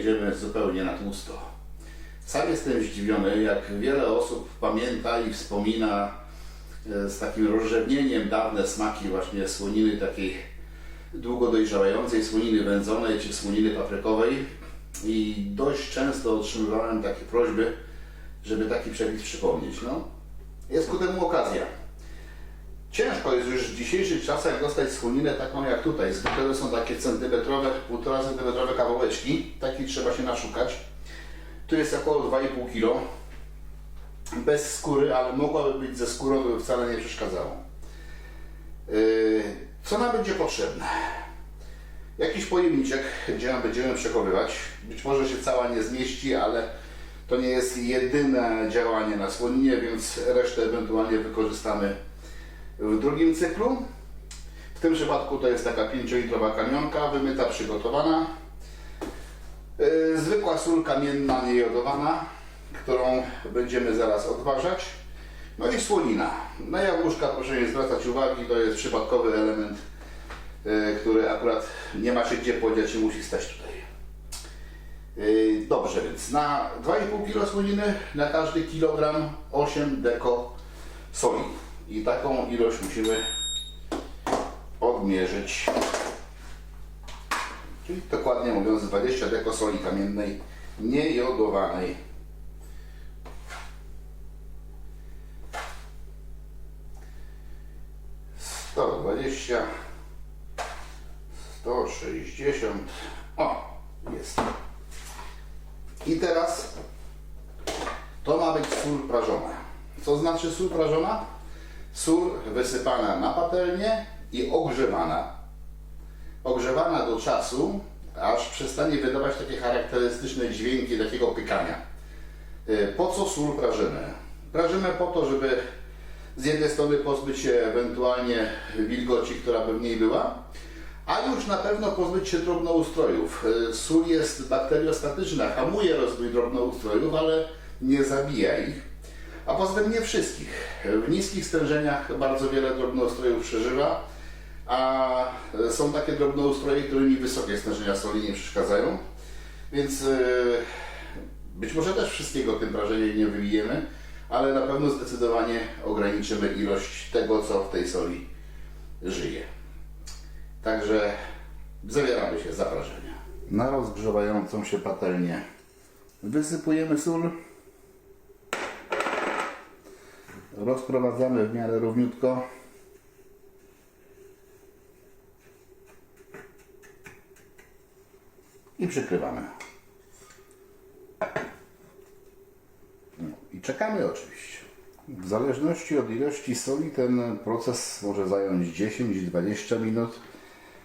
jedziemy zupełnie na tłusto. Sam jestem zdziwiony, jak wiele osób pamięta i wspomina z takim rozrzewnieniem dawne smaki właśnie słoniny takiej długo dojrzałającej, słoniny wędzonej czy słoniny paprykowej. I dość często otrzymywałem takie prośby, żeby taki przepis przypomnieć. No, jest ku temu okazja. Ciężko jest już w dzisiejszych czasach dostać słoninę taką jak tutaj. Zwykle są takie centymetrowe, 1,5 centymetrowe kawałeczki. Takich trzeba się naszukać. Tu jest około 2,5 kg. Bez skóry, ale mogłaby być ze skórą, to by wcale nie przeszkadzało. Co nam będzie potrzebne? Jakiś pojemniczek, gdzie ją będziemy przechowywać. Być może się cała nie zmieści, ale to nie jest jedyne działanie na słoninie, więc resztę ewentualnie wykorzystamy w drugim cyklu. W tym przypadku to jest taka 5-litrowa kamionka, wymyta, przygotowana. Zwykła sól kamienna, niejodowana, którą będziemy zaraz odważać. No i słonina. Na jabłuszka proszę nie zwracać uwagi, to jest przypadkowy element, który akurat nie ma się gdzie podziać i musi stać tutaj. Dobrze, więc na 2,5 kg słoniny na każdy kilogram 8 deko soli. I taką ilość musimy odmierzyć. Czyli dokładnie mówiąc 20 deko soli kamiennej niejodowanej. To 20, 160, o, jest. I teraz to ma być sól prażona. Co znaczy sól prażona? Sól wysypana na patelnię i ogrzewana. Ogrzewana do czasu, aż przestanie wydawać takie charakterystyczne dźwięki takiego pykania. Po co sól prażymy? Prażymy po to, żeby z jednej strony pozbyć się ewentualnie wilgoci, która by w niej była, a już na pewno pozbyć się drobnoustrojów. Sól jest bakteriostatyczna, hamuje rozwój drobnoustrojów, ale nie zabija ich. A poza tym nie wszystkich. W niskich stężeniach bardzo wiele drobnoustrojów przeżywa, a są takie drobnoustroje, którymi wysokie stężenia soli nie przeszkadzają. Więc być może też wszystkiego tym prażeniem nie wybijemy, ale na pewno zdecydowanie ograniczymy ilość tego, co w tej soli żyje. Także zabieramy się za prażenie. Na rozgrzewającą się patelnię wysypujemy sól. Rozprowadzamy w miarę równiutko. I przykrywamy. No, i czekamy oczywiście. W zależności od ilości soli ten proces może zająć 10-20 minut,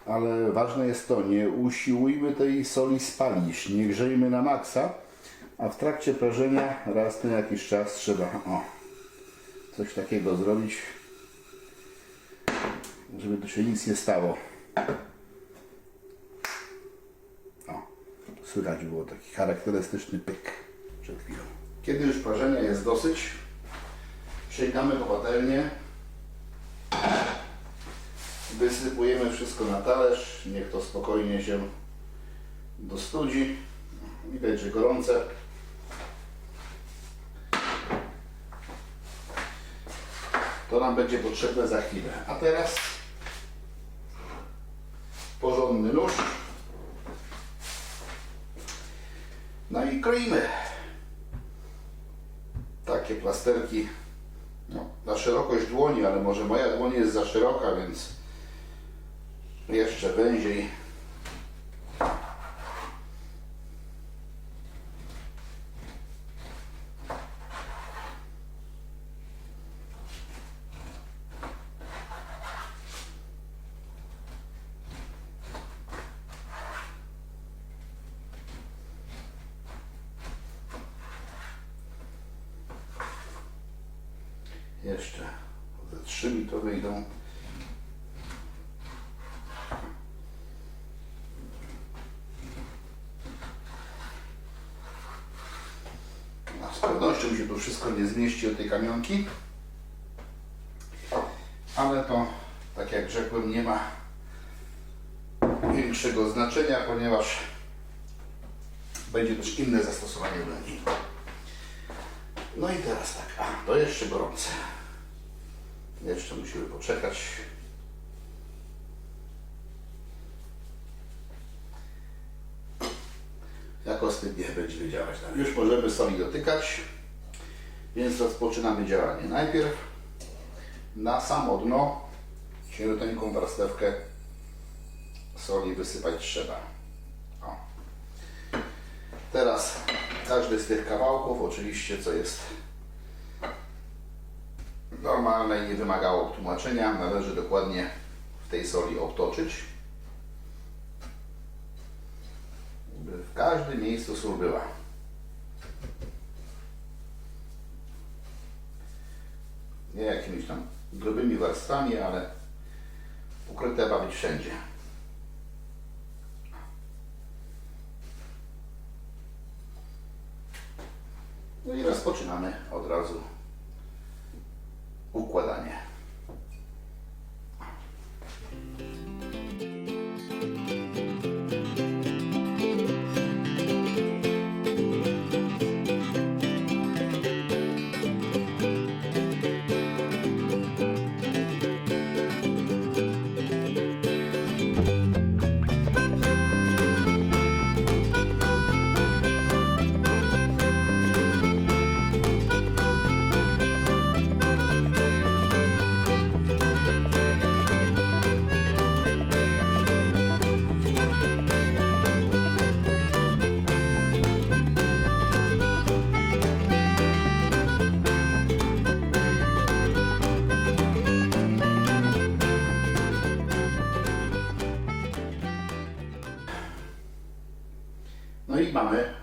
ale ważne jest to, nie usiłujmy tej soli spalić, nie grzejmy na maksa, a w trakcie prażenia raz na jakiś czas trzeba coś takiego zrobić, żeby tu się nic nie stało. Słychać było taki charakterystyczny pyk przed chwilą. Kiedy już prażenia jest dosyć, sięgamy po patelnię, wysypujemy wszystko na talerz, niech to spokojnie się dostudzi. Widać, że gorące. To nam będzie potrzebne za chwilę. A teraz porządny nóż. No i kroimy. Takie plasterki na szerokość dłoni, ale może moja dłoń jest za szeroka, więc jeszcze węziej. Jeszcze ze 3 mi to wyjdą. No, z pewnością się tu wszystko nie zmieści od tej kamionki, ale to, tak jak rzekłem, nie ma większego znaczenia, ponieważ będzie też inne zastosowanie dla niej. No i teraz tak, to jeszcze gorące. Jeszcze musimy poczekać. Jak ostygnie będzie działać. Już możemy soli dotykać, więc rozpoczynamy działanie. Najpierw na samo dno cieniuteńką warstewkę soli wysypać trzeba. O. Teraz każdy z tych kawałków, oczywiście co jest normalne i nie wymagało tłumaczenia, należy dokładnie w tej soli obtoczyć, by w każdym miejscu sól była. Nie jakimiś tam grubymi warstwami, ale ukryte ma być wszędzie. No i rozpoczynamy od razu układanie. No i mamy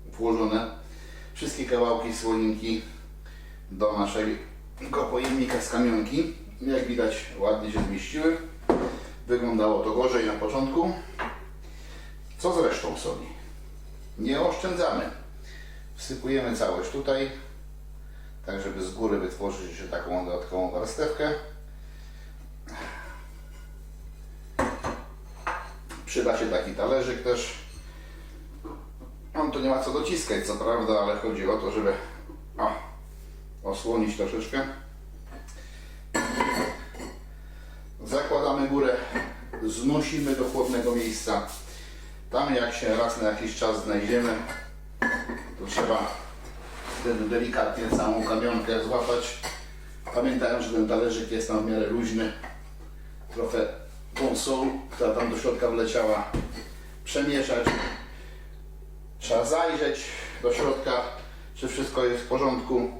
włożone wszystkie kawałki słoninki do naszego pojemnika z kamionki. Jak widać, ładnie się zmieściły. Wyglądało to gorzej na początku. Co z resztą soli? Nie oszczędzamy. Wsypujemy całość tutaj, tak żeby z góry wytworzyć jeszcze taką dodatkową warstewkę. Przyda się taki talerzyk też. On tu nie ma co dociskać, co prawda, ale chodzi o to, żeby osłonić troszeczkę. Zakładamy górę, znosimy do chłodnego miejsca. Tam jak się raz na jakiś czas znajdziemy, to trzeba wtedy delikatnie całą kamionkę złapać. Pamiętając, że ten talerzyk jest tam w miarę luźny. Trochę tą sól, która tam do środka wleciała, przemieszać. Trzeba zajrzeć do środka, czy wszystko jest w porządku.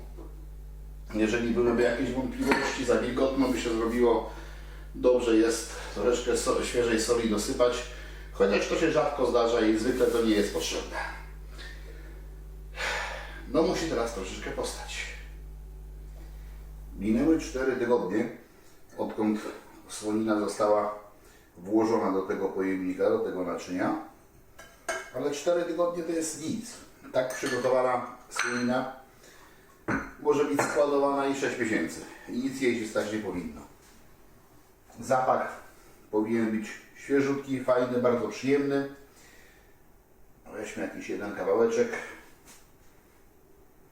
Jeżeli byłyby jakieś wątpliwości, za wilgotno by się zrobiło, dobrze jest troszeczkę świeżej soli dosypać, chociaż to się rzadko zdarza i zwykle to nie jest potrzebne. No musi teraz troszeczkę postać. Minęły 4 tygodnie, odkąd słonina została włożona do tego pojemnika, do tego naczynia. Ale 4 tygodnie to jest nic. Tak przygotowana słonina może być składowana i 6 miesięcy. I nic jej się stać nie powinno. Zapach powinien być świeżutki, fajny, bardzo przyjemny. Weźmy jakiś jeden kawałeczek.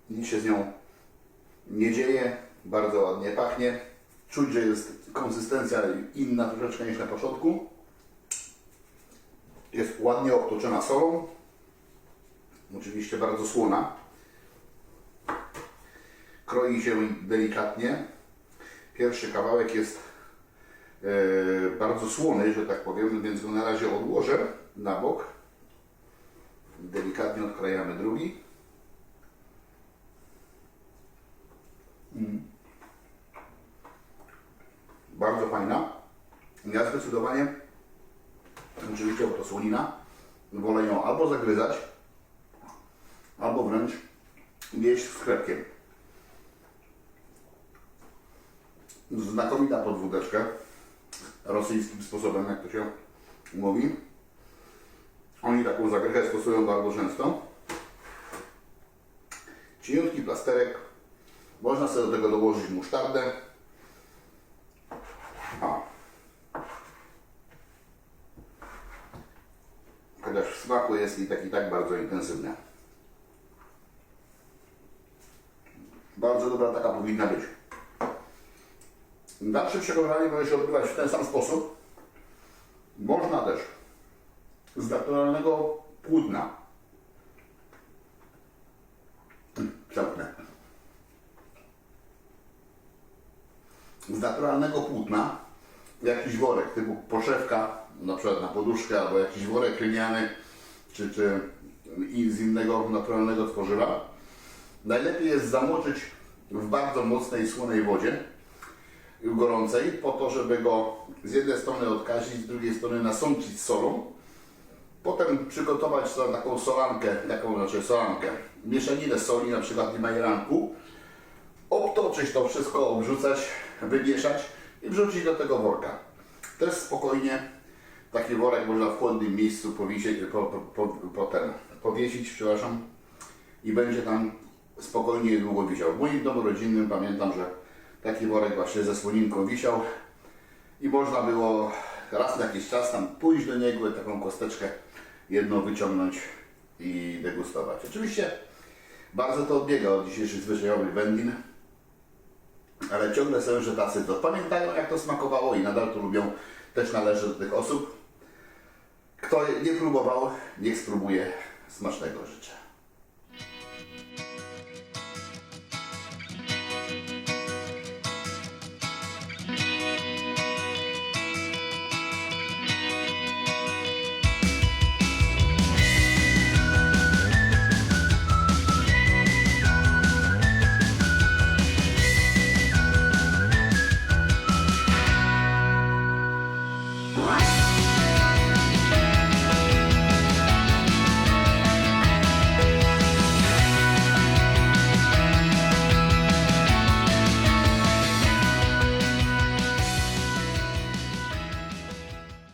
Nic się z nią nie dzieje. Bardzo ładnie pachnie. Czuć, że jest konsystencja inna troszeczkę niż na początku. Jest ładnie obtoczona solą. Oczywiście bardzo słona. Kroi się delikatnie. Pierwszy kawałek jest bardzo słony, że tak powiem, więc go na razie odłożę na bok. Delikatnie odkrajamy drugi. Bardzo fajna. Ja zdecydowanie, oczywiście, bo to słonina, wolę ją albo zagryzać, albo wręcz jeść z chlebkiem. Znakomita podwódeczka, rosyjskim sposobem, jak to się mówi. Oni taką zagrychę stosują bardzo często. Cieniutki plasterek. Można sobie do tego dołożyć musztardę. chociaż w smaku jest i tak bardzo intensywny. Bardzo dobra taka powinna być. Dalsze przegotowanie może się odbywać w ten sam sposób. Można też z naturalnego płótna. Przełknę. Z naturalnego płótna jakiś worek typu poszewka, na przykład na poduszkę, albo jakiś worek lniany, czy z innego naturalnego tworzywa. Najlepiej jest zamoczyć w bardzo mocnej, słonej wodzie, gorącej, po to, żeby go z jednej strony odkazić, z drugiej strony nasączyć solą. Potem przygotować taką solankę, mieszaninę soli, na przykład i majeranku, obtoczyć to wszystko, obrzucać, wymieszać i wrzucić do tego worka. Też spokojnie taki worek można w chłodnym miejscu powiesić, przepraszam, i będzie tam spokojnie i długo wisiał. W moim domu rodzinnym pamiętam, że taki worek właśnie ze słoninką wisiał i można było raz na jakiś czas tam pójść do niego i taką kosteczkę jedną wyciągnąć i degustować. Oczywiście bardzo to odbiega od dzisiejszych zwyczajowych wędlin, ale ciągle są jeszcze tacy, co pamiętają, jak to smakowało i nadal to lubią. Też należy do tych osób. Kto nie próbował, niech spróbuje. Smacznego życzę.